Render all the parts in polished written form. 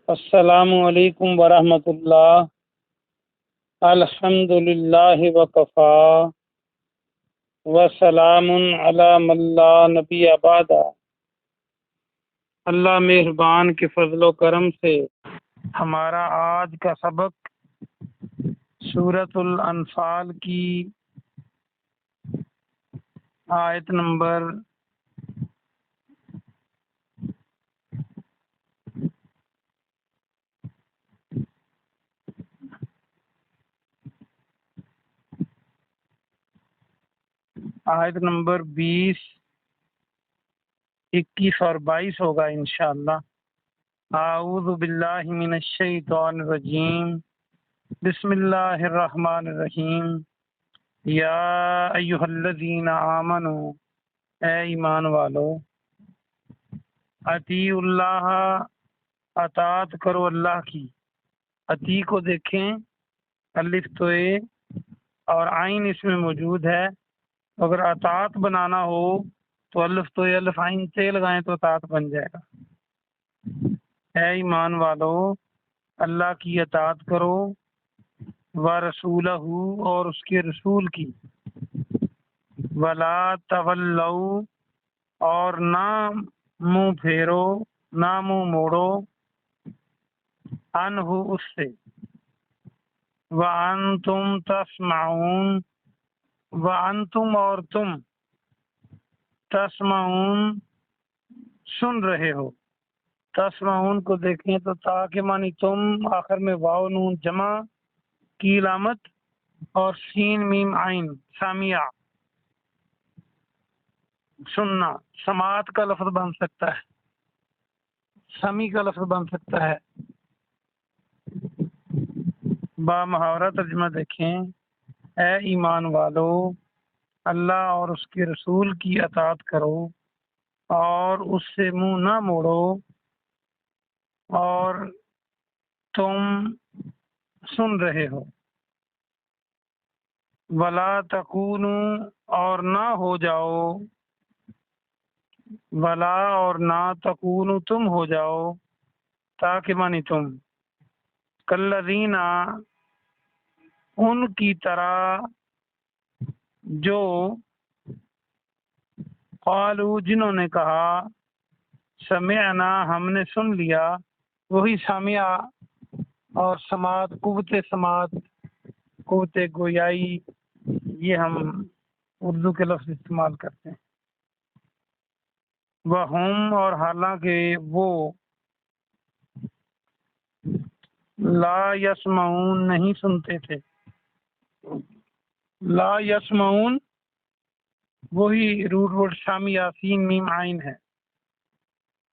السلام علیکم ورحمۃ اللہ۔ الحمد للہ وکفا وسلام علی من لا نبی بعد۔ اللہ مہربان کے فضل و کرم سے ہمارا آج کا سبق سورۃ الانفال کی آیت نمبر 20، 21 اور 22 ہوگا انشاءاللہ۔ اعوذ باللہ من الشیطان الرجیم، بسم اللہ الرحمن الرحیم۔ یا ایہا الذین آمنوا، اے ایمان والو، اطیعوا اللہ، اطاعت کرو اللہ کی۔ اطیع کو دیکھیں، الف تو اے اور عین اس میں موجود ہے، اگر اطاعت بنانا ہو تو الف تو الف عین تے لگائیں تو اطاعت بن جائے گا۔ اے ایمان والو، اللہ کی اطاعت کرو، ورسولہ اور اس کے رسول کی، ولا تولوا اور نہ منہ پھیرو، نہ منہ موڑو، عنہ اس سے، وانتم تسمعون، وانتم اور تم، تسمعون سن رہے ہو۔ تسمعون کو دیکھیں تو تا کے معنی تم، آخر میں واو نون جمع کی علامت اور سین میم عین سامعہ، سننا۔ سماعت کا لفظ بن سکتا ہے، سمی کا لفظ بن سکتا ہے۔ با محاورہ ترجمہ دیکھیں، اے ایمان والو، اللہ اور اس کے رسول کی اطاعت کرو اور اس سے منہ نہ موڑو، اور تم سن رہے ہو۔ ولا تکونوا اور نہ ہو جاؤ، ولا اور نہ تکونوا تم ہو جاؤ، تاکہ معنی تم، کالذین ان کی طرح جو، قالوا جنہوں نے کہا، سمعنا ہم نے سن لیا۔ وہی سامعہ اور سماعت، قوت سماعت، قوت گویائی، یہ ہم اردو کے لفظ استعمال کرتے ہیں۔ وہم اور حالانکہ وہ، لا یسمعون نہیں سنتے تھے۔ لا یسمعون وہی روٹ ورڈ شامی یاسین میم عین ہے۔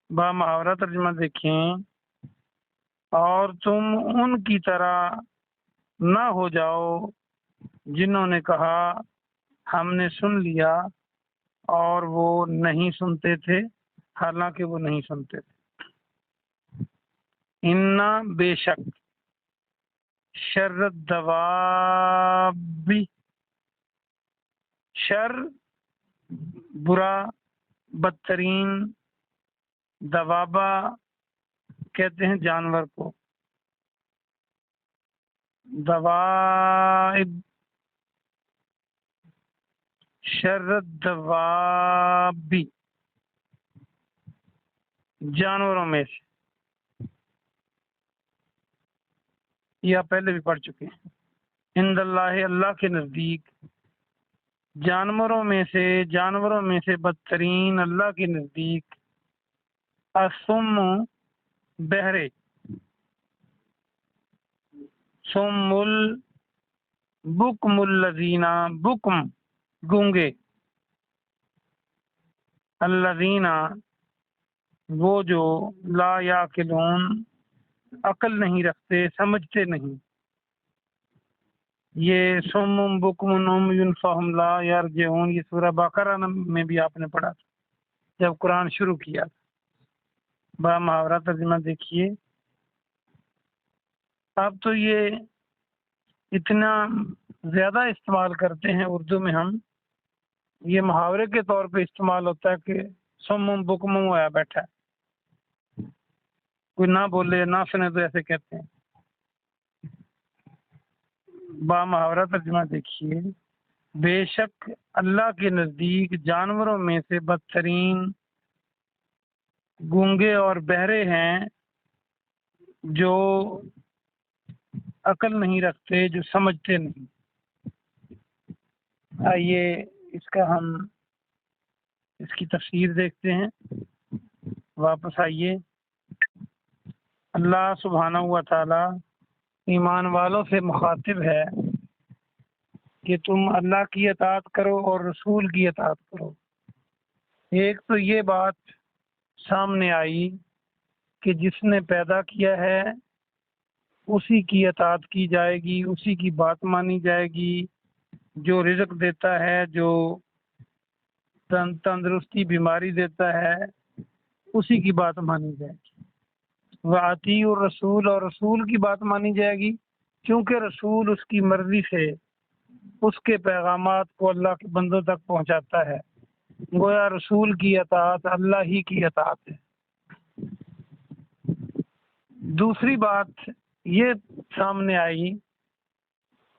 با محاورہ ترجمہ دیکھیں، اور تم ان کی طرح نہ ہو جاؤ جنہوں نے کہا ہم نے سن لیا، اور وہ نہیں سنتے تھے، حالانکہ وہ نہیں سنتے تھے۔ انا بے شک، شر الدواب شر برا، بدترین، دوابا کہتے ہیں جانور کو، دوائب، شر الدواب جانوروں میں سے، یہ آپ پہلے بھی پڑھ چکے ہیں۔ عند اللہ اللہ کے نزدیک، جانوروں میں سے بدترین اللہ کے نزدیک، الصم بہرے، صم البکم الذین بکم گونگے، الذین وہ جو، لا یعقلون عقل نہیں رکھتے، سمجھتے نہیں۔ یہ صم بکم عمی فہم لا یرجعون، یہ سورہ بقرہ میں بھی آپ نے پڑھا تھا جب قرآن شروع کیا تھا۔ با محاورہ ترجمہ دیکھیے۔ اب تو یہ اتنا زیادہ استعمال کرتے ہیں اردو میں ہم، یہ محاورے کے طور پہ استعمال ہوتا ہے کہ سم بکم ہوا بیٹھا ہے۔ کوئی نہ بولے نہ سنے تو ایسے کہتے ہیں۔ با محاورہ ترجمہ دیکھیے، بے شک اللہ کے نزدیک جانوروں میں سے بدترین گونگے اور بہرے ہیں جو عقل نہیں رکھتے، جو سمجھتے نہیں۔ آئیے ہم اس کی تفسیر دیکھتے ہیں۔ واپس آئیے، اللہ سبحانہ و تعالی ایمان والوں سے مخاطب ہے کہ تم اللہ کی اطاعت کرو اور رسول کی اطاعت کرو۔ ایک تو یہ بات سامنے آئی کہ جس نے پیدا کیا ہے اسی کی اطاعت کی جائے گی، اسی کی بات مانی جائے گی۔ جو رزق دیتا ہے، جو تندرستی بیماری دیتا ہے، اسی کی بات مانی جائے گی۔ وَأَطِیعُوا الرَّسُولَ، اور رسول کی بات مانی جائے گی، کیونکہ رسول اس کی مرضی سے اس کے پیغامات کو اللہ کے بندوں تک پہنچاتا ہے۔ گویا رسول کی اطاعت اللہ ہی کی اطاعت ہے۔ دوسری بات یہ سامنے آئی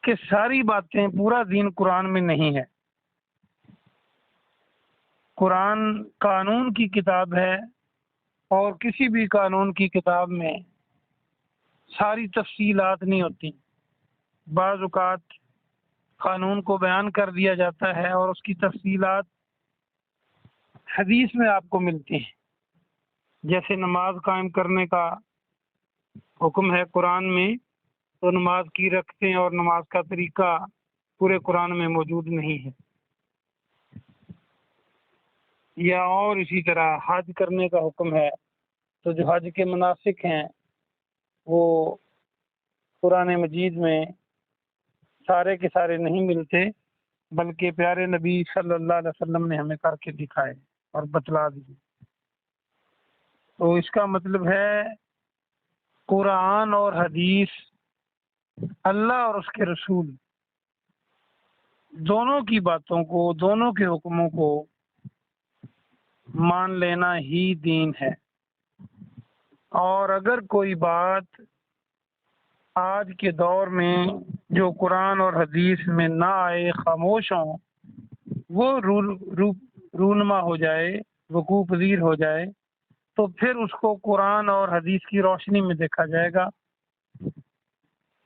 کہ ساری باتیں، پورا دین قرآن میں نہیں ہے۔ قرآن قانون کی کتاب ہے، اور کسی بھی قانون کی کتاب میں ساری تفصیلات نہیں ہوتی۔ بعض اوقات قانون کو بیان کر دیا جاتا ہے اور اس کی تفصیلات حدیث میں آپ کو ملتی ہیں۔ جیسے نماز قائم کرنے کا حکم ہے قرآن میں، تو نماز کی رکعتیں اور نماز کا طریقہ پورے قرآن میں موجود نہیں ہے۔ یا اور اسی طرح حج کرنے کا حکم ہے، تو جو حج کے مناسک ہیں وہ قرآن مجید میں سارے کے سارے نہیں ملتے، بلکہ پیارے نبی صلی اللہ علیہ وسلم نے ہمیں کر کے دکھائے اور بتلا دیے۔ تو اس کا مطلب ہے قرآن اور حدیث، اللہ اور اس کے رسول دونوں کی باتوں کو، دونوں کے حکموں کو مان لینا ہی دین ہے۔ اور اگر کوئی بات آج کے دور میں جو قرآن اور حدیث میں نہ آئے، خاموش ہوں، وہ رونما ہو جائے، وقوع پذیر ہو جائے، تو پھر اس کو قرآن اور حدیث کی روشنی میں دیکھا جائے گا،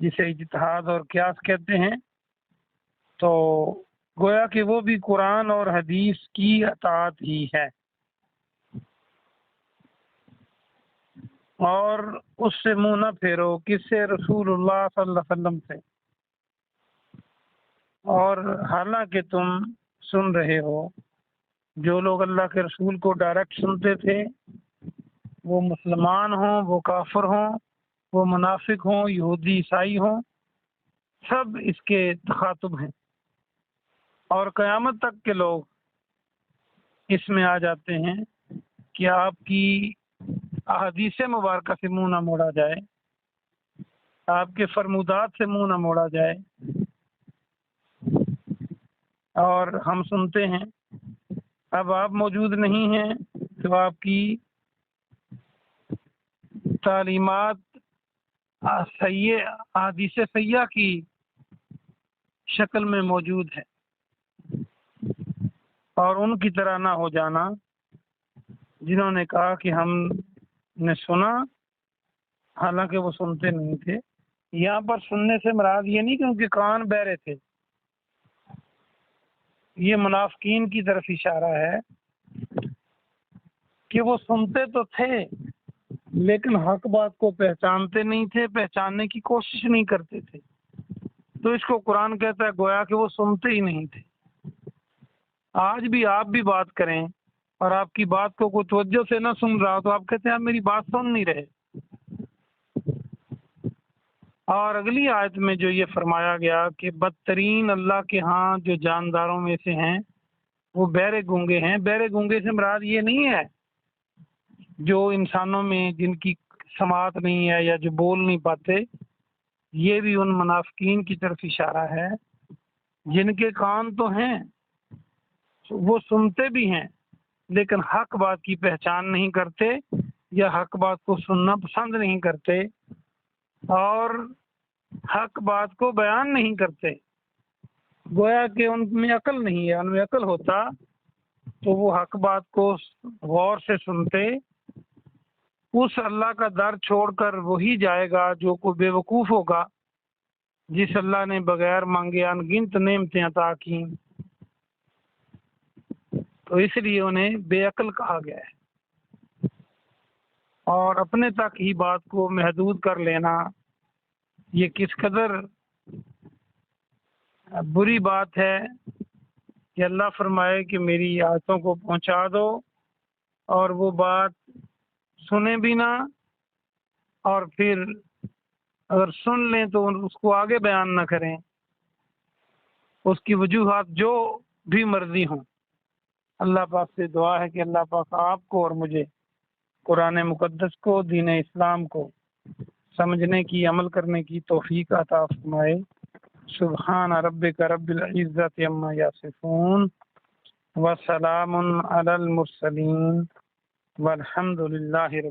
جسے اجتہاد اور قیاس کہتے ہیں۔ تو گویا کہ وہ بھی قرآن اور حدیث کی اطاعت ہی ہے، اور اس سے منہ نہ پھیرو۔ کس سے؟ رسول اللہ صلی اللہ علیہ وسلم سے۔ اور حالانکہ تم سن رہے ہو، جو لوگ اللہ کے رسول کو ڈائریکٹ سنتے تھے، وہ مسلمان ہوں، وہ کافر ہوں، وہ منافق ہوں، یہودی عیسائی ہوں، سب اس کے تخاطب ہیں۔ اور قیامت تک کے لوگ اس میں آ جاتے ہیں کہ آپ کی احادیث مبارکہ سے منہ نہ موڑا جائے، آپ کے فرمودات سے منہ نہ موڑا جائے۔ اور ہم سنتے ہیں، اب آپ موجود نہیں ہیں تو آپ کی تعلیمات احادیث سیاح کی شکل میں موجود ہے، اور ان کی طرح نہ ہو جانا جنہوں نے کہا کہ ہم نے سنا، حالانکہ وہ سنتے نہیں تھے۔ یہاں پر سننے سے مراد یہ نہیں کہ ان کے کان بہرے تھے، یہ منافقین کی طرف اشارہ ہے کہ وہ سنتے تو تھے لیکن حق بات کو پہچانتے نہیں تھے، پہچاننے کی کوشش نہیں کرتے تھے۔ تو اس کو قرآن کہتا ہے گویا کہ وہ سنتے ہی نہیں تھے۔ آج بھی آپ بھی بات کریں اور آپ کی بات کو کوئی توجہ سے نہ سن رہا تو آپ کہتے ہیں آپ میری بات سن نہیں رہے۔ اور اگلی آیت میں جو یہ فرمایا گیا کہ بدترین اللہ کے ہاں جو جانداروں میں سے ہیں وہ بہرے گونگے ہیں، بہرے گونگے سے مراد یہ نہیں ہے جو انسانوں میں جن کی سماعت نہیں ہے یا جو بول نہیں پاتے، یہ بھی ان منافقین کی طرف اشارہ ہے جن کے کان تو ہیں، وہ سنتے بھی ہیں لیکن حق بات کی پہچان نہیں کرتے، یا حق بات کو سننا پسند نہیں کرتے اور حق بات کو بیان نہیں کرتے، گویا کہ ان میں عقل نہیں ہے۔ ان میں عقل ہوتا تو وہ حق بات کو غور سے سنتے۔ اس اللہ کا در چھوڑ کر وہی جائے گا جو کوئی بے وقوف ہوگا، جس اللہ نے بغیر مانگے ان گنت نعمتیں عطا کی، تو اس لیے انہیں بے عقل کہا گیا ہے۔ اور اپنے تک ہی بات کو محدود کر لینا یہ کس قدر بری بات ہے کہ اللہ فرمائے کہ میری آیتوں کو پہنچا دو اور وہ بات سنیں بھی نہ، اور پھر اگر سن لیں تو اس کو آگے بیان نہ کریں، اس کی وجوہات جو بھی مرضی ہوں۔ اللہ پاک سے دعا ہے کہ اللہ پاک آپ کو اور مجھے قرآن مقدس کو، دین اسلام کو سمجھنے کی، عمل کرنے کی توفیق عطا فرمائے۔ سبحان ربک رب العزت عما یصفون وسلام علی المرسلین والحمد للہ رب